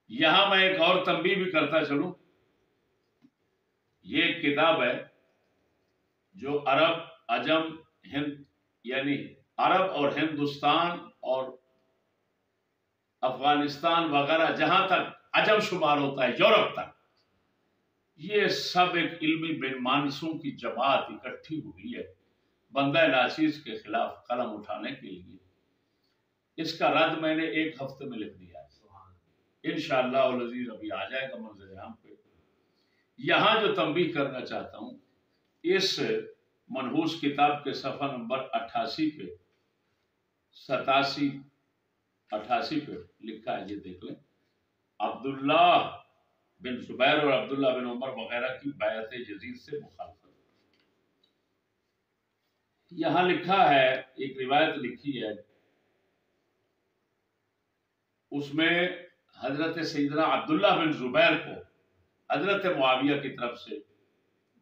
یہاں میں ایک اور تنبیہ بھی کرتا چلوں، یہ ایک کتاب ہے جو عرب، عجم، ہند، یعنی عرب اور ہندوستان اور افغانستان وغیرہ جہاں تک عجم شمار ہوتا ہے، یورپ تک، یہ سب ایک علمی بے مانسوں کی جماعت اکٹھی ہوئی ہے بندہ ناچیز کے خلاف قلم اٹھانے کے لیے۔ اس کا رد میں نے ایک ہفتے میں لکھ دیا ہے، انشاءاللہ العزیز ابھی آ جائے گا منظر عام پہ۔ یہاں جو تنبیہ کرنا چاہتا ہوں، اس منحوس کتاب کے صفحہ نمبر 88 پہ 88 پہ لکھا ہے، یہ دیکھ لیں، عبداللہ بن زبیر اور عبداللہ بن عمر وغیرہ کی بیعت یزید سے مخالفت۔ یہاں لکھا ہے، ایک روایت لکھی ہے، اس میں حضرت سیدنا عبداللہ بن زبیر کو حضرت معاویہ کی طرف سے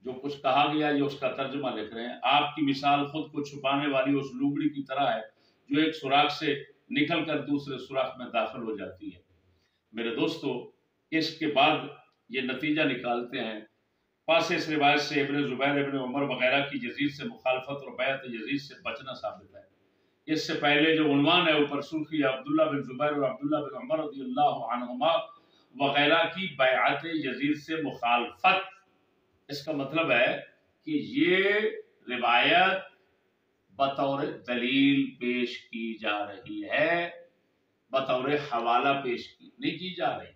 جو کچھ کہا گیا، یہ اس کا ترجمہ لکھ رہے ہیں۔ آپ کی مثال خود کو چھپانے والی اس لومڑی کی طرح ہے جو ایک سوراخ سے نکل کر دوسرے سوراخ میں داخل ہو جاتی ہے۔ میرے دوستو، اس کے بعد یہ نتیجہ نکالتے ہیں، پاس اس روایت سے ابن زبیر، ابن عمر وغیرہ کی یزید سے مخالفت اور بیعت یزید سے بچنا ثابت ہے۔ اس سے پہلے جو عنوان ہے اوپر سرخی ہے، عبداللہ بن زبیر اور عبداللہ بن عمر رضی اللہ عنہما وغیرہ کی بیعت یزید سے مخالفت، اس کا مطلب ہے کہ یہ روایت بطور دلیل پیش کی جا رہی ہے، بطور حوالہ پیش نہیں کی جا رہی۔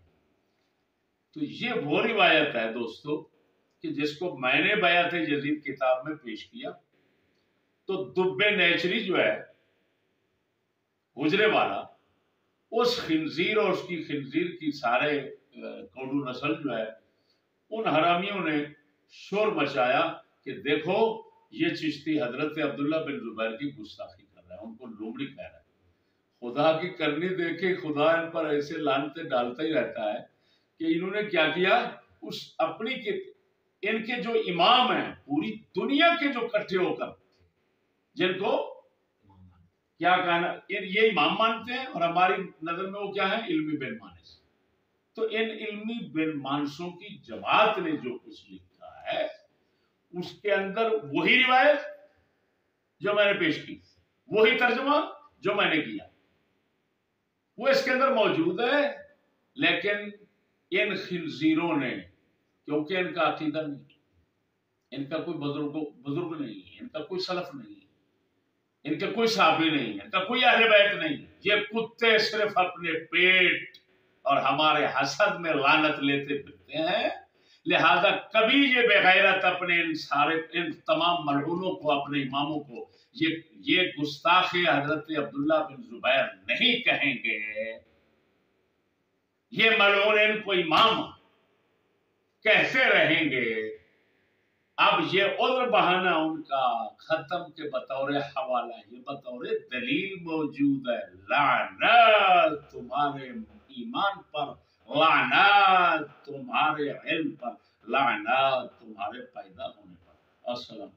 تو یہ وہ روایت ہے دوستو کہ جس کو میں نے بیعت یزید کتاب میں پیش کیا، تو دب نیچری جو ہے حجرے والا، اس خنزیر اور اس کی خنزیر کی سارے کوڈو نسل جو ہے، ان حرامیوں نے شور مچایا کہ دیکھو یہ چشتی حضرت عبداللہ بن زبیر کی گستاخی کر رہا ہے، ان کو لومڑی کہہ رہا ہے۔ خدا کی کرنی دیکھے، خدا ان پر ایسے لعنتیں ڈالتا ہی رہتا ہے کہ انہوں نے کیا کیا، اس اپنی ان کے جو امام ہیں پوری دنیا کے جو کٹھے ہو کر، جن کو کیا کہنا، یہ امام مانتے ہیں اور ہماری نظر میں وہ کیا ہے، علمی بے مانس۔ تو ان علمی بے مانسوں کی جماعت نے جو کچھ لکھا ہے، اس کے اندر وہی روایت جو میں نے پیش کی، وہی ترجمہ جو میں نے کیا، وہ اس کے اندر موجود ہے۔ لیکن ان خنزیروں نے، کیونکہ ان کا عقیدہ نہیں، ان کا کوئی بزرگ نہیں، ان کا کوئی سلف نہیں، ان کا کوئی صحابی نہیں، ان کا کوئی اہل بیت نہیں، یہ کتے صرف اپنے پیٹ اور ہمارے حسد میں لعنت لیتے پھرتے ہیں۔ لہذا کبھی یہ بغیرت اپنے ان تمام ملعونوں کو، اپنے اماموں کو یہ گستاخ حضرت عبداللہ بن زبیر نہیں کہیں گے۔ یہ ملعون ان کو امام کہتے رہیں گے۔ اب یہ عذر بہانہ ان کا ختم کے بطور حوالہ، یہ بطور دلیل موجود ہے۔ لعنت تمہارے ایمان پر، لعنت تمہارے علم پر، لعنت تمہارے پیدا ہونے پر۔ السلام